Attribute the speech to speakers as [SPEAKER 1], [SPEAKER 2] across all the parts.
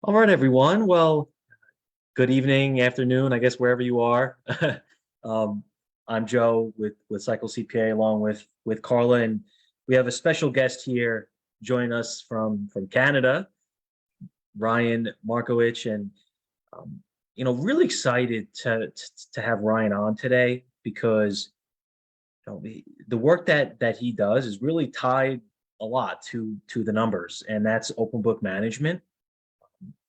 [SPEAKER 1] All right, everyone. Well, good evening, afternoon, I guess wherever you are. um, I'm Joe with Cycle CPA, along with Carla, and we have a special guest here joining us from Canada, Ryan Markewich, and um, really excited to have Ryan on today because the work that he does is really tied a lot to the numbers, and that's open book management.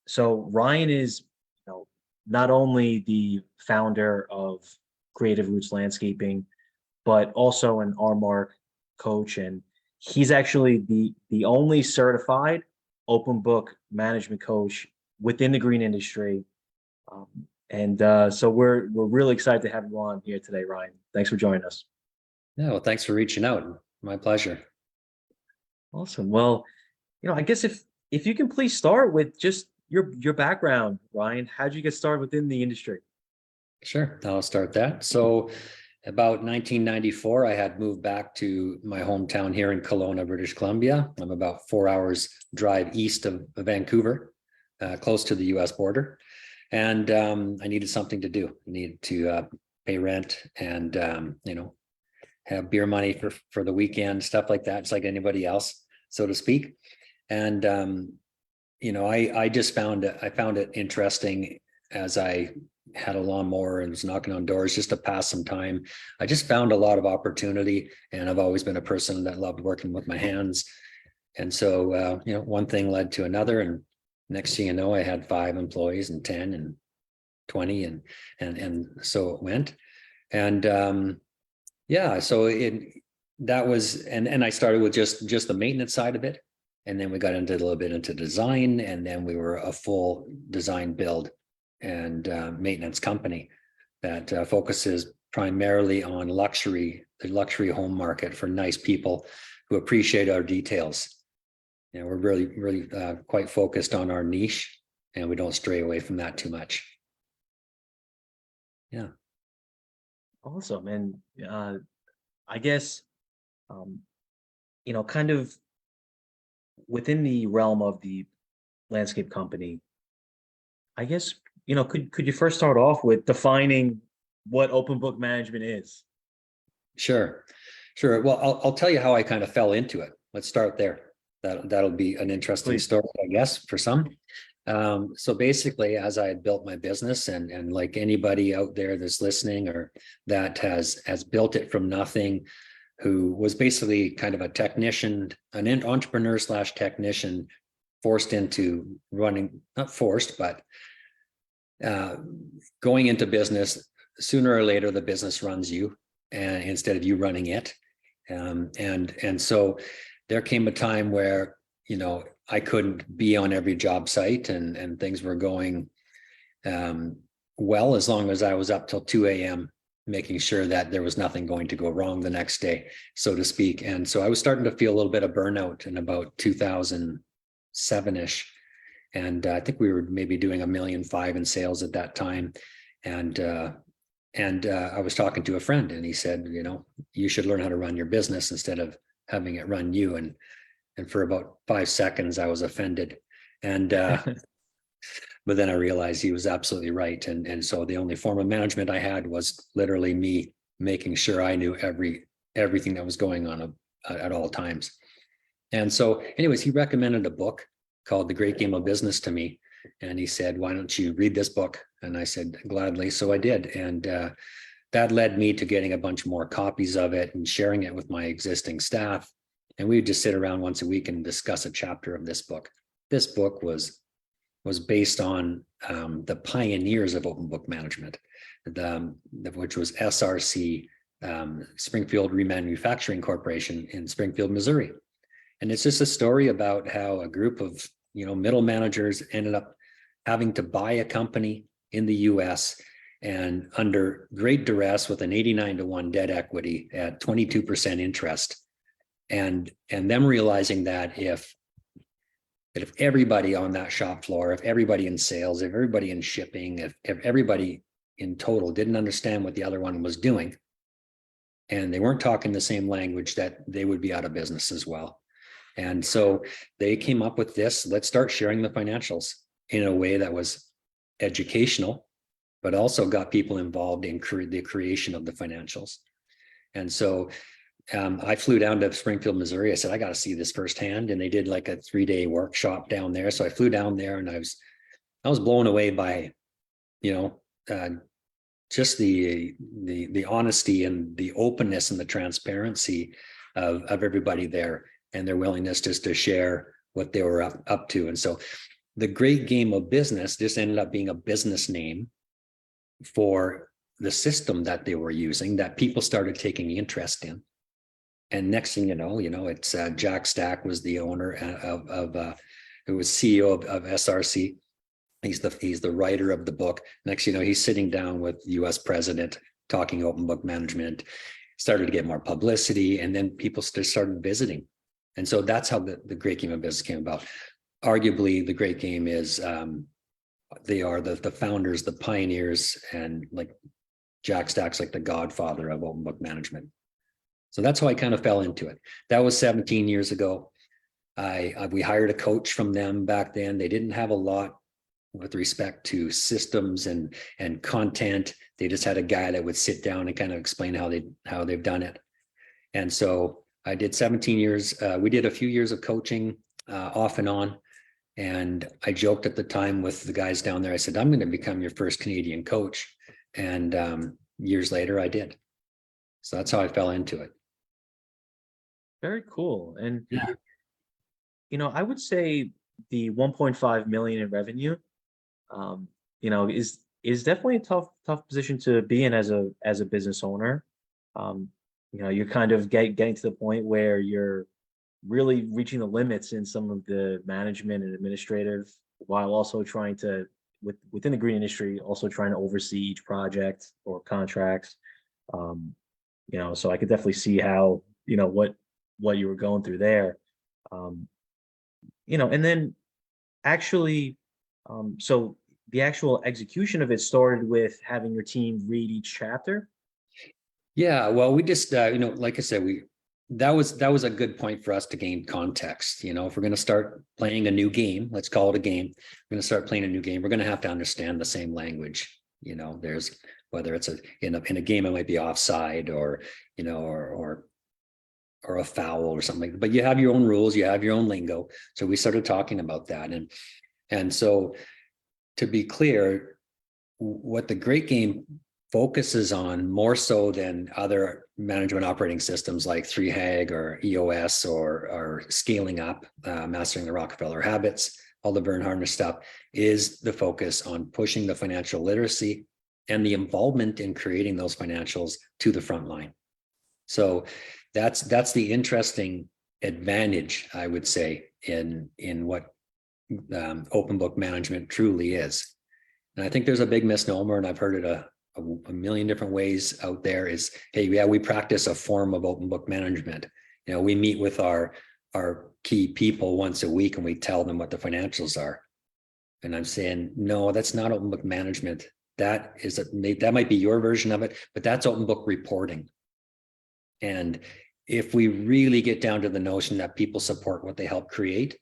[SPEAKER 1] So Ryan is, not only the founder of Creative Roots Landscaping, but also an R-Mark coach, and he's actually the only certified open book management coach within the green industry. Um, and so we're really excited to have you on here today, Ryan. Thanks for joining us.
[SPEAKER 2] Yeah, well, thanks for reaching out. My pleasure.
[SPEAKER 1] Awesome. Well, I guess if you can please start with just your background, Ryan. How'd you get started within the industry?
[SPEAKER 2] Sure, I'll start that. So about 1994, I had moved back to my hometown here in Kelowna, British Columbia. I'm about 4 hours drive east of Vancouver, close to the US border. And I needed something to do. I needed to pay rent and, have beer money for the weekend, stuff like that. It's like anybody else, so to speak. And I found it interesting as I had a lawnmower and was knocking on doors just to pass some time. I just found a lot of opportunity, and I've always been a person that loved working with my hands. And so, one thing led to another, and next thing you know, I had 5 employees and 10 and 20, and so it went. And that was, and I started with just the maintenance side of it. And then we got into a little bit into design, and then we were a full design, build, and maintenance company that focuses primarily on the luxury home market for nice people who appreciate our details. We're really quite focused on our niche, and we don't stray away from that too much. Yeah.
[SPEAKER 1] Awesome. And I guess, kind of within the realm of the landscape company, I guess, could you first start off with defining what open book management is?
[SPEAKER 2] Sure. Well, I'll tell you how I kind of fell into it. Let's start there. That'll be an interesting
[SPEAKER 1] Please.
[SPEAKER 2] story, I guess, for some. So basically, as I had built my business, and like anybody out there that's listening or that has built it from nothing, who was basically kind of a technician, an entrepreneur / technician, forced into running, not forced, but going into business. Sooner or later, the business runs you, and instead of you running it. And so there came a time where, I couldn't be on every job site, and things were going well, as long as I was up till 2 a.m. making sure that there was nothing going to go wrong the next day, so to speak. And so I was starting to feel a little bit of burnout in about 2007-ish. And I think we were maybe doing $1.5 million in sales at that time. And I was talking to a friend, and he said, you should learn how to run your business instead of having it run you. And for about 5 seconds, I was offended. And but then I realized he was absolutely right. And so the only form of management I had was literally me making sure I knew everything that was going on at all times. And so anyways, he recommended a book called The Great Game of Business to me. And he said, why don't you read this book? And I said, gladly. So I did. And that led me to getting a bunch more copies of it and sharing it with my existing staff. And we would just sit around once a week and discuss a chapter of this book. This book was based on the pioneers of open book management, which was SRC, Springfield Remanufacturing Corporation in Springfield, Missouri. And it's just a story about how a group of middle managers ended up having to buy a company in the US, and under great duress with an 89-to-1 debt equity at 22% interest. And them realizing that if everybody on that shop floor, if everybody in sales, if everybody in shipping, if everybody in total didn't understand what the other one was doing, and they weren't talking the same language, that they would be out of business as well. And so they came up with this, let's start sharing the financials. in a way that was educational, but also got people involved in the creation of the financials. And so I flew down to Springfield, Missouri. I said, I got to see this firsthand. And they did like a 3-day workshop down there. So I flew down there, and I was blown away by, just the honesty and the openness and the transparency of everybody there, and their willingness just to share what they were up to. And so the Great Game of Business just ended up being a business name for the system that they were using, that people started taking interest in. And next thing you know, it's Jack Stack was the owner who was CEO of SRC. He's the writer of the book. Next, he's sitting down with the US president talking OpenBook Management, started to get more publicity, and then people started visiting. And so that's how the Great Game of Business came about. Arguably, the Great Game is, they are the founders, the pioneers, and like Jack Stack's like the godfather of OpenBook Management. So that's how I kind of fell into it. That was 17 years ago. We hired a coach from them back then. They didn't have a lot with respect to systems and content. They just had a guy that would sit down and kind of explain how they've done it. And so I did 17 years. We did a few years of coaching off and on. And I joked at the time with the guys down there, I said, I'm going to become your first Canadian coach. And years later, I did. So that's how I fell into it.
[SPEAKER 1] Very cool. And,
[SPEAKER 2] Yeah.
[SPEAKER 1] I would say the 1.5 million in revenue, is definitely a tough position to be in as a business owner. You're kind of getting to the point where you're really reaching the limits in some of the management and administrative, while also trying to, within the green industry, also trying to oversee each project or contracts. So I could definitely see how, what you were going through there. And then actually, so the actual execution of it started with having your team read each chapter.
[SPEAKER 2] Yeah, well, we just, like I said, that was a good point for us to gain context. If we're going to start playing a new game, let's call it a game. We're going to start playing a new game. We're going to have to understand the same language. There's, whether it's in a game, it might be offside or a foul or something, but you have your own rules, you have your own lingo. So we started talking about that. And so to be clear, what the Great Game focuses on more so than other management operating systems like 3HAG or EOS or Scaling Up, Mastering the Rockefeller Habits, all the Vern Harnish stuff, is the focus on pushing the financial literacy and the involvement in creating those financials to the front line. So that's the interesting advantage, I would say, in what OpenBook Management truly is. And I think there's a big misnomer, and I've heard it a million different ways out there, is, hey, yeah, we practice a form of OpenBook Management. We meet with our key people once a week and we tell them what the financials are. And I'm saying, no, that's not OpenBook Management. That might be your version of it, but that's OpenBook reporting. And if we really get down to the notion that people support what they help create,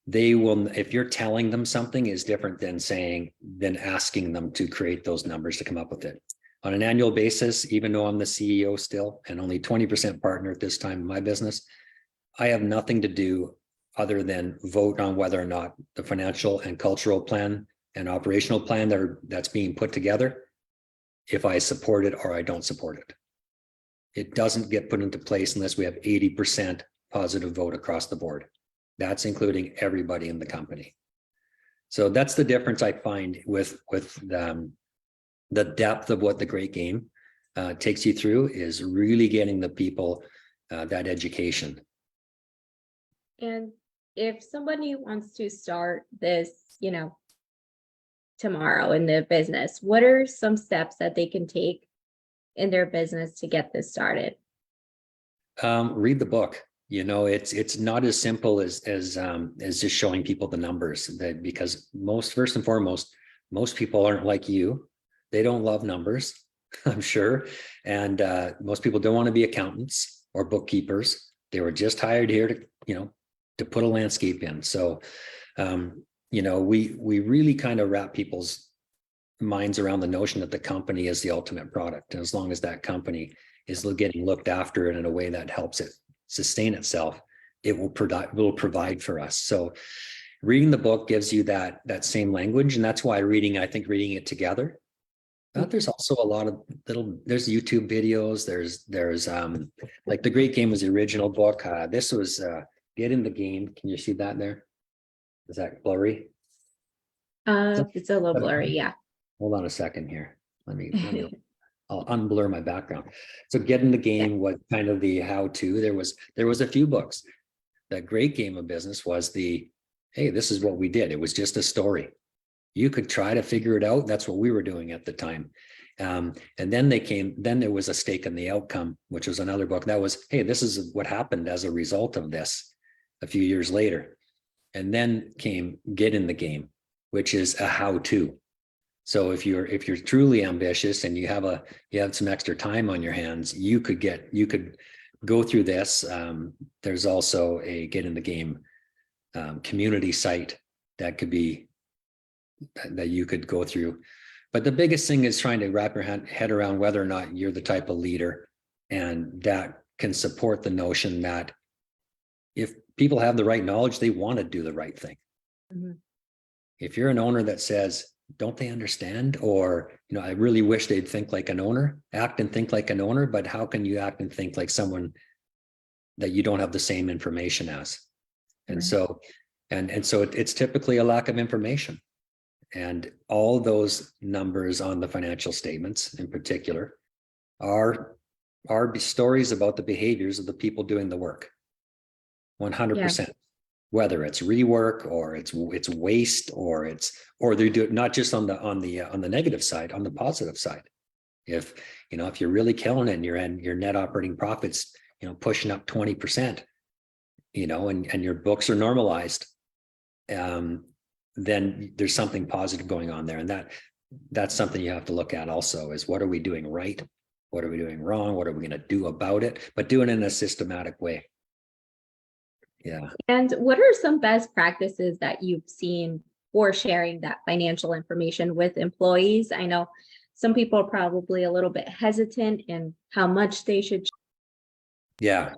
[SPEAKER 2] they will, if you're telling them something is different than asking them to create those numbers to come up with it. On an annual basis, even though I'm the CEO still and only 20% partner at this time in my business, I have nothing to do other than vote on whether or not the financial and cultural plan and operational plan that's being put together, if I support it or I don't support it. It doesn't get put into place unless we have 80% positive vote across the board. That's including everybody in the company. So that's the difference I find with the depth of what the Great Game takes you through, is really getting the people that education.
[SPEAKER 3] And if somebody wants to start this, tomorrow in their business, what are some steps that they can take in their business to get this started?
[SPEAKER 2] Read the book. It's not as simple as just showing people the numbers, because first and foremost, most people aren't like you. They don't love numbers, I'm sure. And most people don't want to be accountants or bookkeepers. They were just hired here to put a landscape in. So we really kind of wrap people's minds around the notion that the company is the ultimate product. And as long as that company is getting looked after in a way that helps it sustain itself, it will provide for us. So reading the book gives you that same language. And that's why I think reading it together. There's also a lot of there's YouTube videos. There's like The Great Game was the original book. This was Get in the Game. Can you see that there? Is that blurry?
[SPEAKER 3] It's a little blurry, yeah.
[SPEAKER 2] Hold on a second here. I'll unblur my background. So Get in the Game was kind of the how-to. There was a few books. That Great Game of Business was hey, this is what we did. It was just a story. You could try to figure it out. That's what we were doing at the time. And then there was A Stake in the Outcome, which was another book that was, hey, this is what happened as a result of this a few years later. And then came Get in the Game, which is a how-to. So if you're truly ambitious and you have some extra time on your hands, you could go through this. There's also a Get in the Game community site that you could go through. But the biggest thing is trying to wrap your head around whether or not you're the type of leader and that can support the notion that if people have the right knowledge, they want to do the right thing. Mm-hmm. If you're an owner that says, don't they understand? Or, I really wish they'd think like an owner, act and think like an owner, but how can you act and think like someone that you don't have the same information as? And so, it's typically a lack of information. And all those numbers on the financial statements in particular are stories about the behaviors of the people doing the work. 100%. Yeah. Whether it's rework or it's waste or they do it not just on the negative side, on the positive side. If you're really killing it and your net operating profits, pushing up 20%, and your books are normalized, then there's something positive going on there. And that's something you have to look at also is what are we doing right? What are we doing wrong? What are we going to do about it? But do it in a systematic way. Yeah.
[SPEAKER 3] And what are some best practices that you've seen for sharing that financial information with employees? I know some people are probably a little bit hesitant in how much they should.
[SPEAKER 2] Yeah.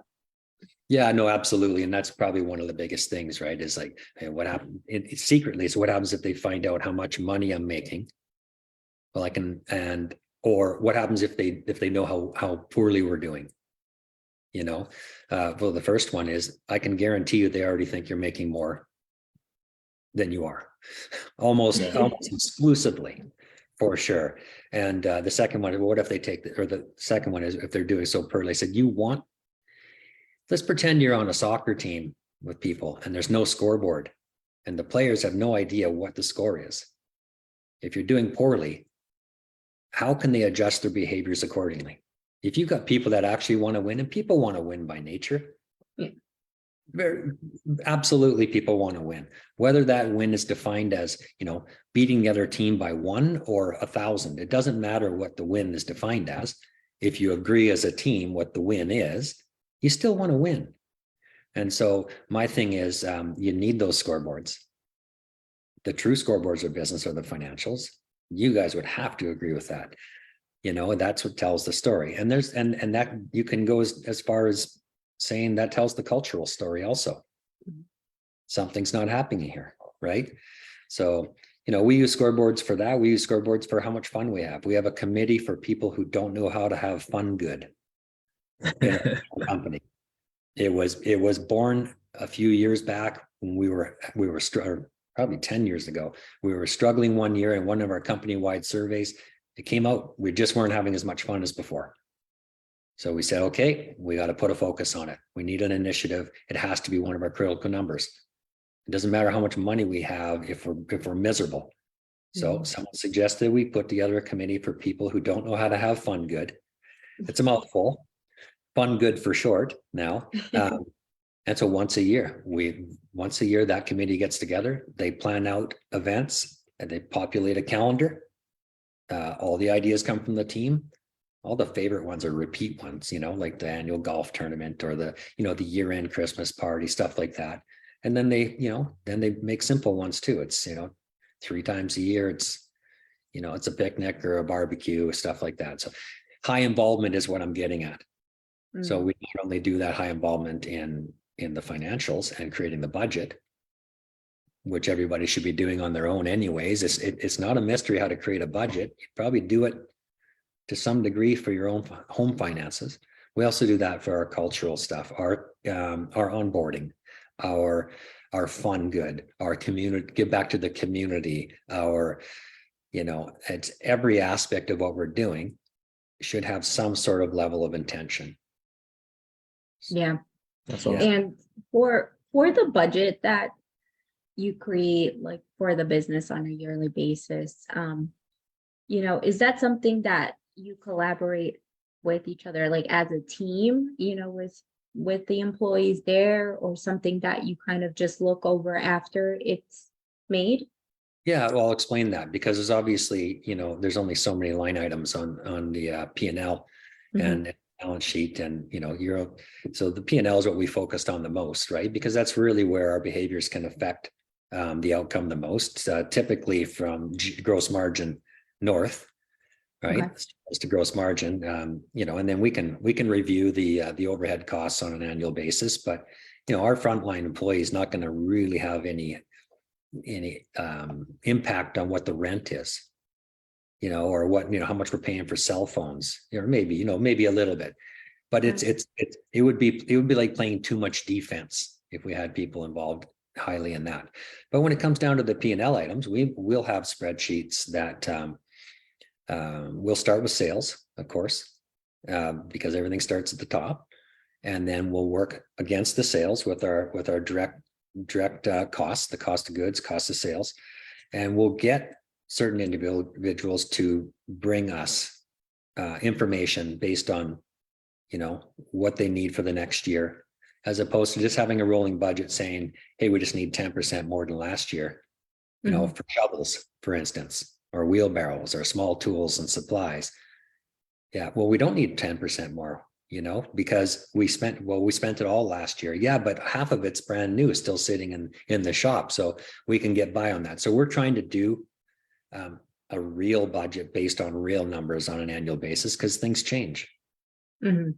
[SPEAKER 2] Yeah, no, absolutely. And that's probably one of the biggest things, right? Is like, hey, what happened secretly? So what happens if they find out how much money I'm making? Well, or what happens if they know how poorly we're doing? Well, the first one is I can guarantee you they already think you're making more than you are, almost exclusively, for sure. And the second one, what if they the second one is if they're doing so poorly. I said, let's pretend you're on a soccer team with people and there's no scoreboard and the players have no idea what the score is. If you're doing poorly, how can they adjust their behaviors accordingly? If you've got people that actually want to win, and people want to win by nature, absolutely people want to win. Whether that win is defined as, beating the other team by 1 or 1,000, it doesn't matter what the win is defined as. If you agree as a team what the win is, you still want to win. And so my thing is, you need those scoreboards. The true scoreboards of business are the financials. You guys would have to agree with that. That's what tells the story. And and that you can go as far as saying that tells the cultural story also. Something's not happening here, right? So, we use scoreboards for that. We use scoreboards for how much fun we have. We have a committee for people who don't know how to have fun good in our company. It was born a few years back when we were probably 10 years ago. We were struggling one year in one of our company-wide surveys. It came out, we just weren't having as much fun as before. So we said, okay, we got to put a focus on it. We need an initiative. It has to be one of our critical numbers. It doesn't matter how much money we have if we're miserable. So someone suggested we put together a committee for people who don't know how to have fun good. It's a mouthful. Fun good for short now. And so once a year, that committee gets together, they plan out events and they populate a calendar. All the ideas come from the team. All the favorite ones are repeat ones, like the annual golf tournament or the year-end Christmas party, stuff like that. And then they, then they make simple ones too. It's, 3 times a year, it's, it's a picnic or a barbecue, stuff like that. So high involvement is what I'm getting at. So we not only do that high involvement in the financials and creating the budget, which everybody should be doing on their own anyways. It's not a mystery how to create a budget. You probably do it to some degree for your own home finances. We also do that for our cultural stuff, our onboarding, our fun good, our community, give back to the community, it's every aspect of what we're doing should have some sort of level of intention.
[SPEAKER 3] Yeah.
[SPEAKER 1] That's
[SPEAKER 2] Yeah.
[SPEAKER 1] awesome.
[SPEAKER 3] And for the budget that you create, like for the business on a yearly basis, is that something that you collaborate with each other, like as a team, with the employees there, or something that you kind of just look over after it's made?
[SPEAKER 2] Yeah, well, I'll explain that, because there's obviously, there's only so many line items on the P&L and balance sheet, and so the P&L is what we focused on the most, right? Because that's really where our behaviors can affect the outcome the most, typically from gross margin north, right?
[SPEAKER 3] Okay.
[SPEAKER 2] As to gross margin, and then we can review the overhead costs on an annual basis, but our frontline employee is not going to really have any impact on what the rent is, or what, how much we're paying for cell phones, or maybe a little bit, but it would be like playing too much defense if we had people involved highly in that. But when it comes down to the P&L items, we'll have spreadsheets that we'll start with sales, of course, because everything starts at the top, and then we'll work against the sales with our direct costs, the cost of goods, cost of sales, and we'll get certain individuals to bring us information based on what they need for the next year, as opposed to just having a rolling budget saying, hey, we just need 10% more than last year, for shovels, for instance, or wheelbarrows, or small tools and supplies. Yeah, well, we don't need 10% more, because we spent it all last year. Yeah, but half of it's brand new, still sitting in the shop, so we can get by on that. So we're trying to do a real budget based on real numbers on an annual basis, because things change. And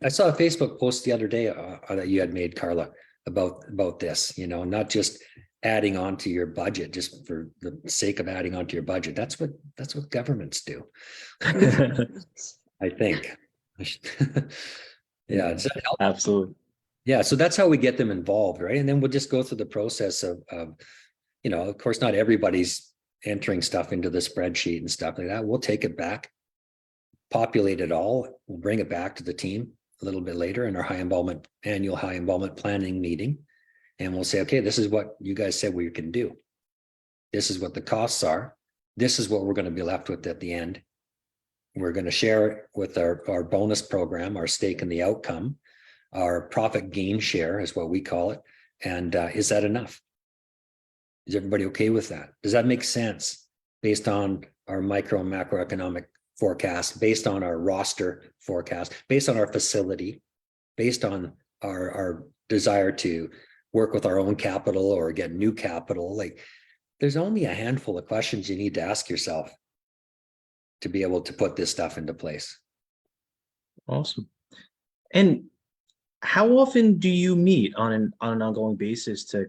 [SPEAKER 2] I saw a Facebook post the other day that you had made, Carla, about this, not just adding on to your budget just for the sake of adding on to your budget. That's what governments do. I think. Yeah, does that help?
[SPEAKER 1] Absolutely.
[SPEAKER 2] Yeah, so that's how we get them involved, right? And then we'll just go through the process of of course, not everybody's entering stuff into the spreadsheet and stuff like that. We'll take it back, populate it all, we'll bring it back to the team a little bit later in our annual high involvement planning meeting. And we'll say, okay, this is what you guys said we can do. This is what the costs are. This is what we're going to be left with at the end. We're going to share it with our bonus program, our stake in the outcome, our profit gain share is what we call it. And is that enough? Is everybody okay with that? Does that make sense based on our micro and macroeconomic forecast, based on our roster forecast, based on our facility, based on our desire to work with our own capital or get new capital? Like, there's only a handful of questions you need to ask yourself to be able to put this stuff into place.
[SPEAKER 1] Awesome. And how often do you meet on an ongoing basis to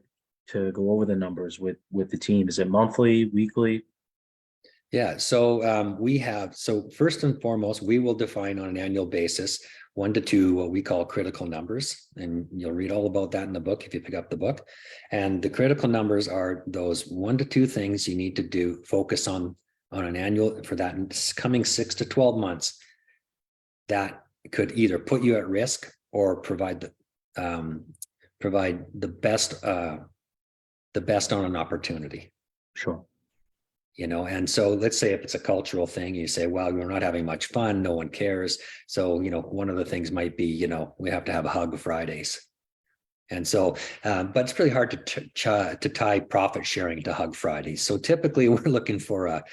[SPEAKER 1] go over the numbers with the team? Is it monthly, weekly?
[SPEAKER 2] Yeah, so first and foremost, we will define on an annual basis 1 to 2 what we call critical numbers, and you'll read all about that in the book if you pick up the book. And the critical numbers are those 1 to 2 things you need to do, focus on an annual for that coming 6 to 12 months, that could either put you at risk or provide the best on an opportunity.
[SPEAKER 1] Sure.
[SPEAKER 2] And so let's say if it's a cultural thing, you say, well, we're not having much fun, no one cares. So, one of the things might be, we have to have a hug Fridays. And so, but it's really hard to tie profit sharing to hug Fridays. So typically we're looking for a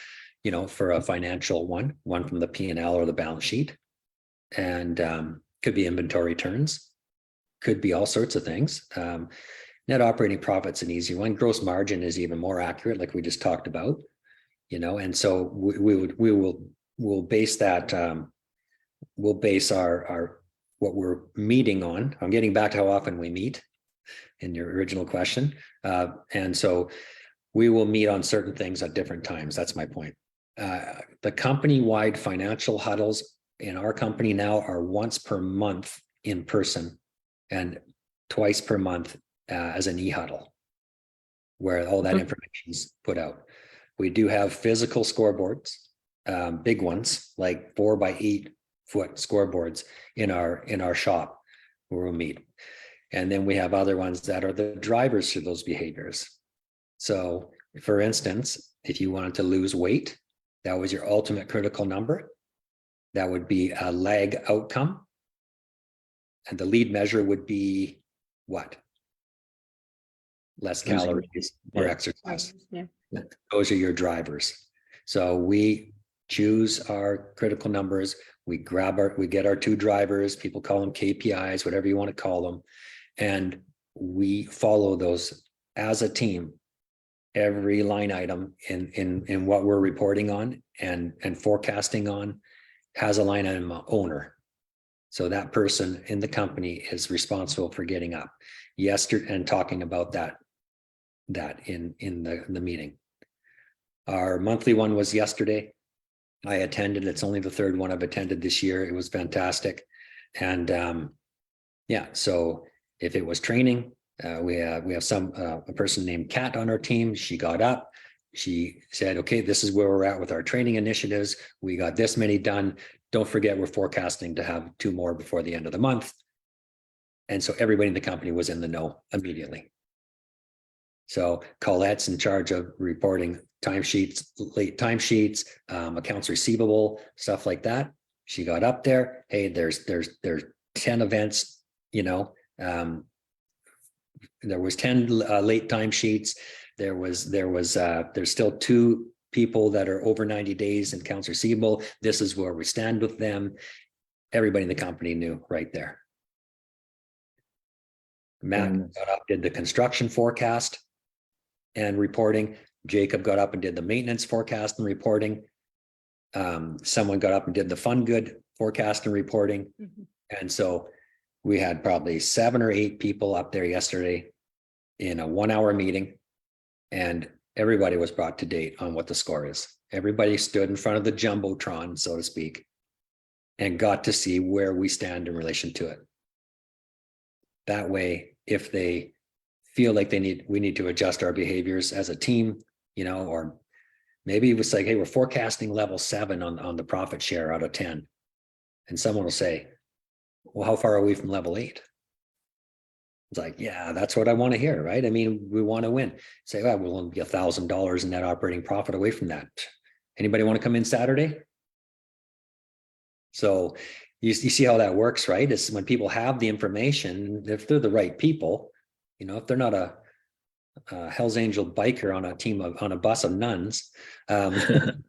[SPEAKER 2] financial one from the P&L or the balance sheet, and could be inventory turns, could be all sorts of things. Net operating profit's an easy one. Gross margin is even more accurate, like we just talked about, and so we'll base that, we'll base our what we're meeting on. I'm getting back to how often we meet in your original question. And so we will meet on certain things at different times. That's my point. The company-wide financial huddles in our company now are once per month in person and twice per month as an e-huddle, where all that information is put out. We do have physical scoreboards, big ones, like 4 by 8 foot scoreboards in our shop where we'll meet. And then we have other ones that are the drivers for those behaviors. So for instance, if you wanted to lose weight, that was your ultimate critical number. That would be a lag outcome. And the lead measure would be what? Less calories or exercise.
[SPEAKER 3] Yeah.
[SPEAKER 2] Those are your drivers. So we choose our critical numbers. We get our 2 drivers. People call them KPIs, whatever you want to call them. And we follow those as a team. Every line item in what we're reporting on and forecasting on has a line item owner. So that person in the company is responsible for getting up yesterday and talking about that in the meeting. Our monthly one was yesterday. I attended. It's only the 3rd one I've attended this year. It was fantastic. And yeah, so if it was training, we have a person named Kat on our team. She got up. She said, okay, this is where we're at with our training initiatives. We got this many done. Don't forget, we're forecasting to have 2 more before the end of the month. And so everybody in the company was in the know immediately. So Colette's in charge of reporting timesheets, late timesheets, accounts receivable, stuff like that. She got up there. Hey, there's 10 events, there was 10 late timesheets. There's still 2 people that are over 90 days in accounts receivable. This is where we stand with them. Everybody in the company knew right there. Matt got up, did the construction forecast and reporting. Jacob got up and did the maintenance forecast and reporting. Someone got up and did the fun good forecast and reporting. And so we had probably 7 or 8 people up there yesterday in a 1-hour meeting, and everybody was brought to date on what the score is. Everybody stood in front of the Jumbotron, so to speak, and got to see where we stand in relation to it. That way, if they feel like we need to adjust our behaviors as a team, or maybe it was like, hey, we're forecasting level 7 on the profit share out of 10. And someone will say, well, how far are we from level 8? It's like, yeah, that's what I want to hear, right? I mean, we want to win. Say, well, we'll be $1,000 in net operating profit away from that. Anybody want to come in Saturday? So you see how that works, right? It's when people have the information, if they're the right people, if they're not a Hell's Angel biker on a bus of nuns, they'll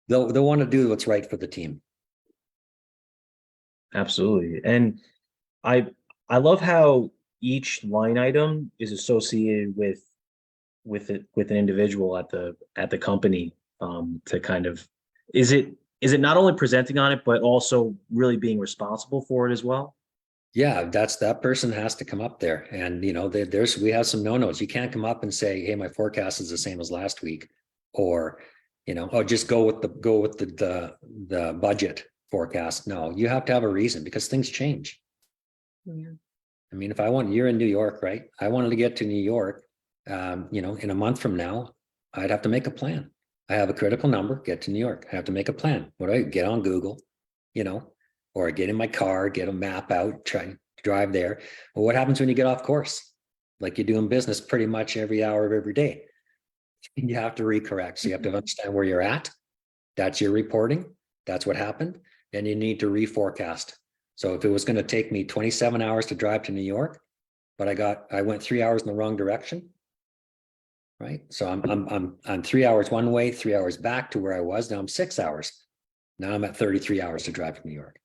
[SPEAKER 2] want to do what's right for the team.
[SPEAKER 1] Absolutely. And I love how each line item is associated with an individual at the company, to kind of, is it not only presenting on it, but also really being responsible for it as well?
[SPEAKER 2] Yeah, that person has to come up there, and we have some no-nos. You can't come up and say, hey, my forecast is the same as last week, or just go with the budget forecast. No, you have to have a reason, because things change.
[SPEAKER 3] Yeah.
[SPEAKER 2] I mean, you're in New York, right? I wanted to get to New York, in a month from now, I'd have to make a plan. I have a critical number, get to New York. I have to make a plan. What do I get on Google, or get in my car, get a map out, try to drive there. Well, what happens when you get off course? Like you do in business pretty much every hour of every day. You have to recorrect. So you have to understand where you're at. That's your reporting. That's what happened. And you need to reforecast. So if it was going to take me 27 hours to drive to New York, but I went 3 hours in the wrong direction, right? So I'm 3 hours one way, 3 hours back to where I was. Now I'm 6 hours. Now I'm at 33 hours to drive to New York.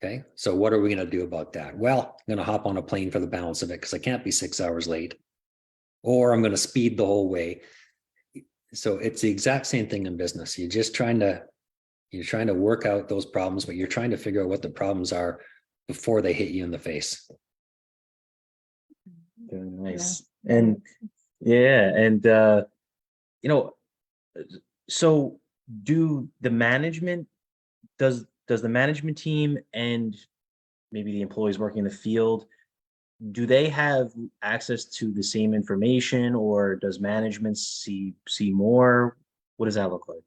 [SPEAKER 2] Okay, so what are we going to do about that? Well, I'm going to hop on a plane for the balance of it because I can't be 6 hours late, or I'm going to speed the whole way. So it's the exact same thing in business. You're trying to work out those problems, but you're trying to figure out what the problems are before they hit you in the face.
[SPEAKER 1] Very
[SPEAKER 3] Yeah.
[SPEAKER 1] nice. And yeah, and you know, so do the management does the management team and maybe the employees working in the field, do they have access to the same information, or does management see more? What does that look like?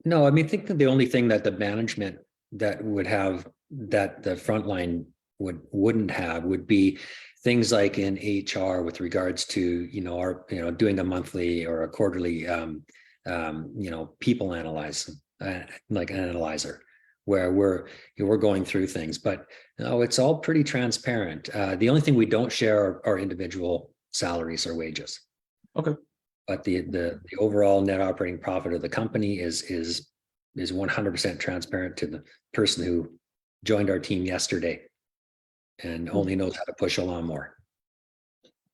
[SPEAKER 2] No, I mean, I think that the only thing that the management that would have that the frontline wouldn't have would be things like in HR with regards to, our, doing a monthly or a quarterly, people like an analyzer where we're going through things, but no, it's all pretty transparent. The only thing we don't share are individual salaries or wages.
[SPEAKER 1] Okay.
[SPEAKER 2] But the overall net operating profit of the company is 100% transparent to the person who joined our team yesterday and only knows how to push a lawnmower.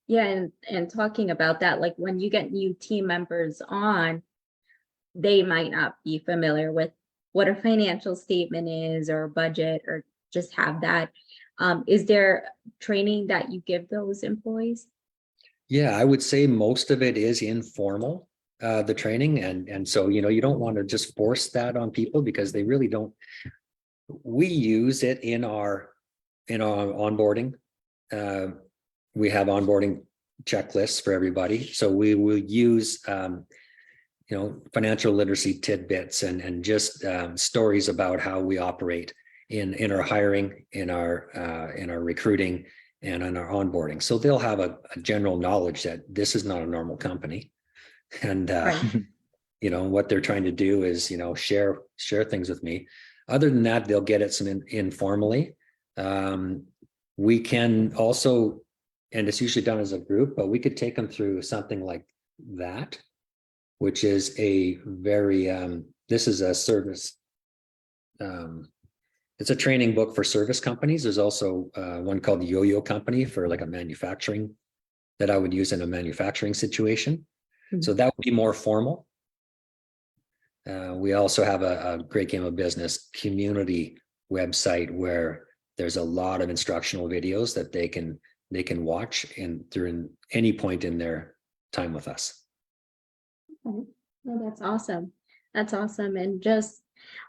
[SPEAKER 3] Yeah, and talking about that, like when you get new team members on, they might not be familiar with what a financial statement is or a budget or just have that. Is there training that you give those employees?
[SPEAKER 2] Yeah, I would say most of it is informal, the training. And so, you don't want to just force that on people because they really don't. We use it in our onboarding. We have onboarding checklists for everybody. So we will use, financial literacy tidbits and just stories about how we operate in our hiring, in our recruiting, and on our onboarding. So they'll have a general knowledge that this is not a normal company. And,
[SPEAKER 3] Right.
[SPEAKER 2] what they're trying to do is, share things with me. Other than that, they'll get it some informally. We can also, and it's usually done as a group, but we could take them through something like that, which is a very, this is a service. It's a training book for service companies. There's also one called the Yo-Yo Company for like a manufacturing that I would use in a manufacturing situation.
[SPEAKER 3] Mhm.
[SPEAKER 2] So that would be more formal. We also have a Great Game of Business community website where there's a lot of instructional videos that they can watch during any point in their time with us.
[SPEAKER 3] Okay. No, that's awesome. That's awesome. And just,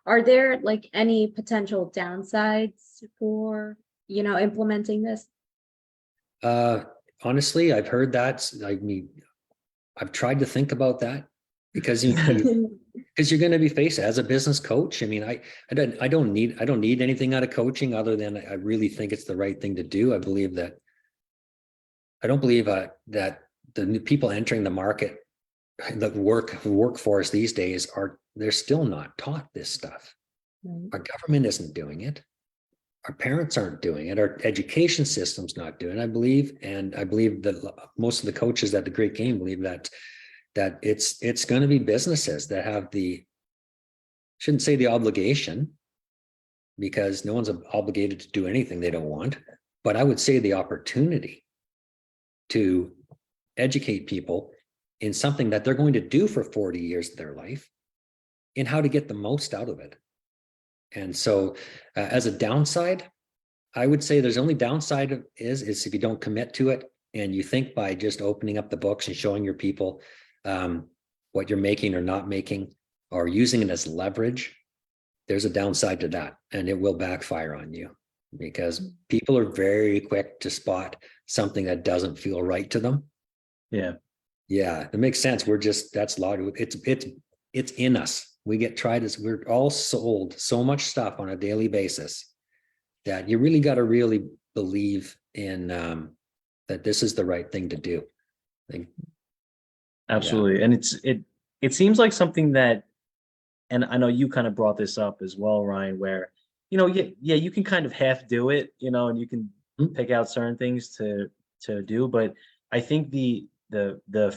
[SPEAKER 3] are there like any potential downsides for, implementing this?
[SPEAKER 2] Honestly, I've heard that. I mean, I've tried to think about that because because you're going to be faced as a business coach. I mean, I don't need anything out of coaching other than I really think it's the right thing to do. I don't believe that the new people entering the market, the workforce these days they're still not taught this stuff.
[SPEAKER 3] Right.
[SPEAKER 2] Our government isn't doing it. Our parents aren't doing it. Our education system's not doing it, I believe. And I believe that most of the coaches at the Great Game believe that it's going to be businesses that have shouldn't say the obligation, because no one's obligated to do anything they don't want, but I would say the opportunity to educate people in something that they're going to do for 40 years of their life in how to get the most out of it. And so as a downside, I would say there's only downside is if you don't commit to it and you think by just opening up the books and showing your people what you're making or not making or using it as leverage, there's a downside to that and it will backfire on you because people are very quick to spot something that doesn't feel right to them.
[SPEAKER 1] Yeah.
[SPEAKER 2] Yeah, it makes sense. That's logical. It's in us. We get tried as we're all sold so much stuff on a daily basis that you really got to really believe in that this is the right thing to do.
[SPEAKER 1] Absolutely. Yeah. And it seems like something that, and I know you kind of brought this up as well, Ryan, where, you can kind of half do it, and you can pick out certain things to do, but I think the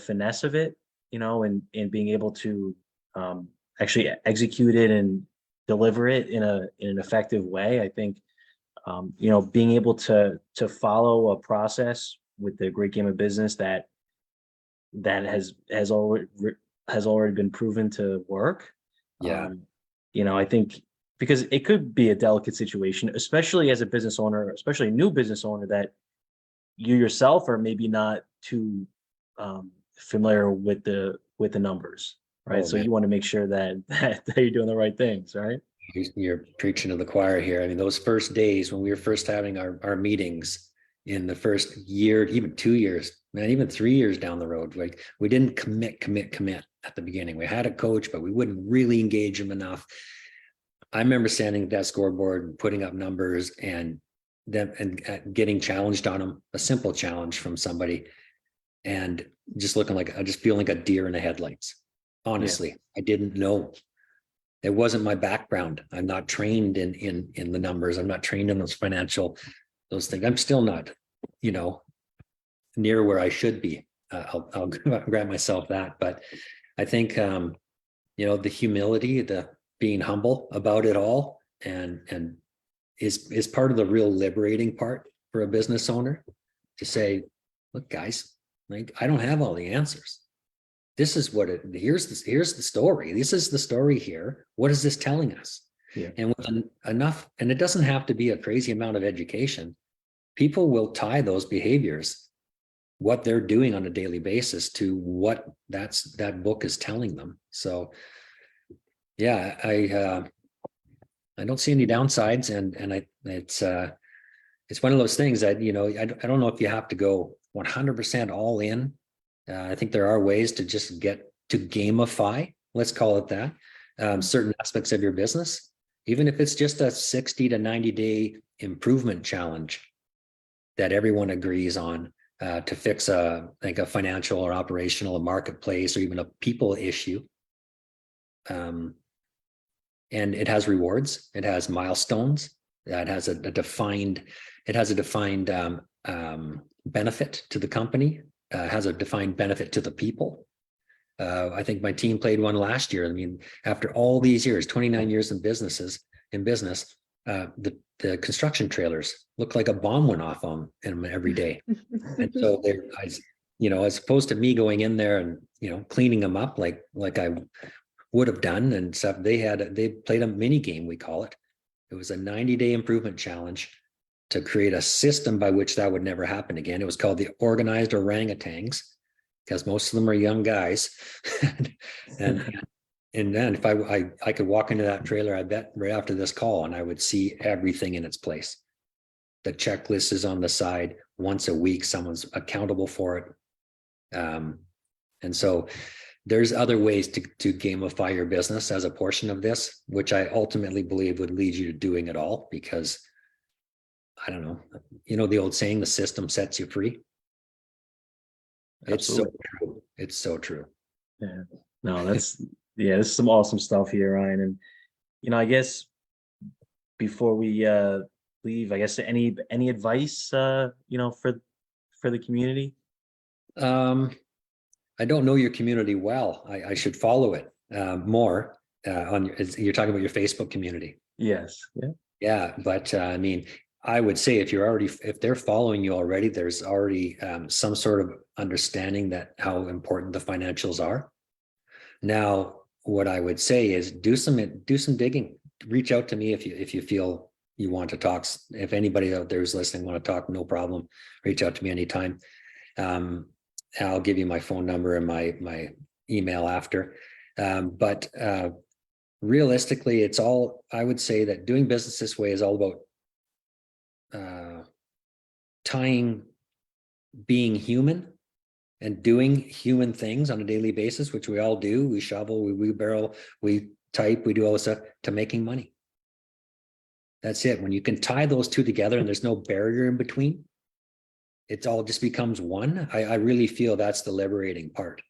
[SPEAKER 1] finesse of it, and being able to actually execute it and deliver it in an effective way. I think, you know, being able to follow a process with the great game of business that has already been proven to work.
[SPEAKER 2] Yeah.
[SPEAKER 1] You know, I think because it could be a delicate situation, especially as a business owner, especially a new business owner, that you yourself are maybe not too familiar with the numbers, right?
[SPEAKER 2] Oh
[SPEAKER 1] So
[SPEAKER 2] man,
[SPEAKER 1] you want to make sure that you're doing the right things, right?
[SPEAKER 2] you're preaching to the choir here. I mean, those first days when we were first having our meetings in the first year, even 2 years, man, even 3 years down the road, like we didn't commit at the beginning. We had a coach, but we wouldn't really engage him enough. I remember standing at that scoreboard and putting up numbers and them and getting challenged on them, a simple challenge from somebody, and just looking like I just feeling like a deer in the headlights. Honestly, I didn't know. It wasn't my background. I'm not trained in the numbers. I'm not trained in those things. I'm still not, you know, near where I should be. I'll grant myself that, but I think you know, the humility, the being humble about it all, and is part of the real liberating part for a business owner to say, look, guys, like I don't have all the answers. This is what here's the story. This is the story here. What is this telling us?
[SPEAKER 1] Yeah.
[SPEAKER 2] And with enough, and it doesn't have to be a crazy amount of education, people will tie those behaviors, what they're doing on a daily basis, to what that book is telling them. So yeah, I don't see any downsides, and it's one of those things that, you know, I don't know if you have to go 100% all in. I think there are ways to just get to gamify, let's call it that, certain aspects of your business, even if it's just a 60 to 90-day improvement challenge that everyone agrees on, to fix like a financial or operational, a marketplace, or even a people issue. And it has rewards, it has milestones, that has a defined benefit to the company, has a defined benefit to the people. I think my team played one last year. I mean, after all these years, 29 years in business, the construction trailers look like a bomb went off on them every day. And so you know, as opposed to me going in there and, you know, cleaning them up like I would have done and stuff, they played a mini game, we call it. It was a 90-day improvement challenge to create a system by which that would never happen again. It was called the organized orangutans, because most of them are young guys. and then if I could walk into that trailer, I bet right after this call, and I would see everything in its place. The checklist is on the side. Once a week, someone's accountable for it. And so there's other ways to gamify your business as a portion of this, which I ultimately believe would lead you to doing it all, because I don't know, you know, the old saying, the system sets you free. It's so true. It's so true.
[SPEAKER 1] Yeah. No, this is some awesome stuff here, Ryan. And, you know, I guess before we leave, I guess any advice, you know, for the community?
[SPEAKER 2] I don't know your community well. I should follow it more you're talking about your Facebook community.
[SPEAKER 1] Yes. Yeah.
[SPEAKER 2] Yeah. But I mean, I would say if they're following you already, there's already some sort of understanding that how important the financials are. Now, what I would say is do some digging. Reach out to me if you feel you want to talk. If anybody out there who's listening want to talk, no problem. Reach out to me anytime. I'll give you my phone number and my email after. But realistically, I would say that doing business this way is all about tying being human and doing human things on a daily basis, which we all do. We shovel, we wheelbarrow, we type, we do all this stuff, to making money. That's it. When you can tie those two together and there's no barrier in between, it all just becomes one. I really feel that's the liberating part.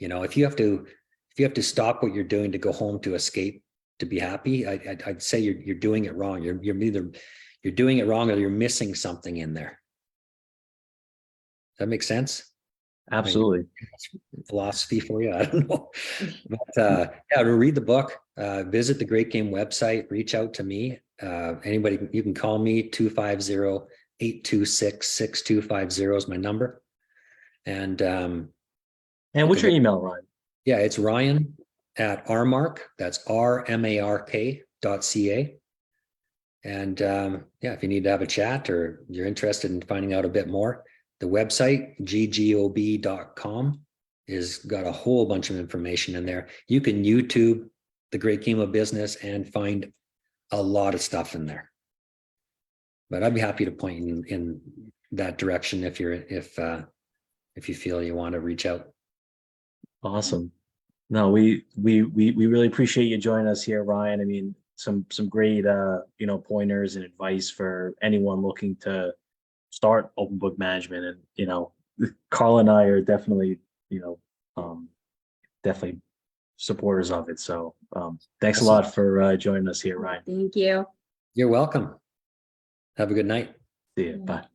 [SPEAKER 2] You know, if you have to stop what you're doing to go home to escape, to be happy, I'd say you're doing it wrong. You're doing it wrong, or you're missing something in there. Does that make sense?
[SPEAKER 1] Absolutely.
[SPEAKER 2] Philosophy for you, I don't know. But yeah, to read the book. visit the Great Game website, reach out to me. Anybody, you can call me 250-826-6250 is my number. And
[SPEAKER 1] And what's your email, Ryan?
[SPEAKER 2] yeah, it's Ryan at rmark, that's rmark.ca. And yeah, if you need to have a chat or you're interested in finding out a bit more, the website, ggob.com, is got a whole bunch of information in there. You can YouTube the Great Game of Business and find a lot of stuff in there. But I'd be happy to point in that direction if you feel you want to reach out.
[SPEAKER 1] Awesome. No, we really appreciate you joining us here, Ryan. I mean, some great pointers and advice for anyone looking to start open book management. And Carl and I are definitely definitely supporters of it. So thanks a lot for joining us here, Ryan.
[SPEAKER 3] Thank you.
[SPEAKER 2] You're welcome. Have a good night.
[SPEAKER 1] See you. Bye.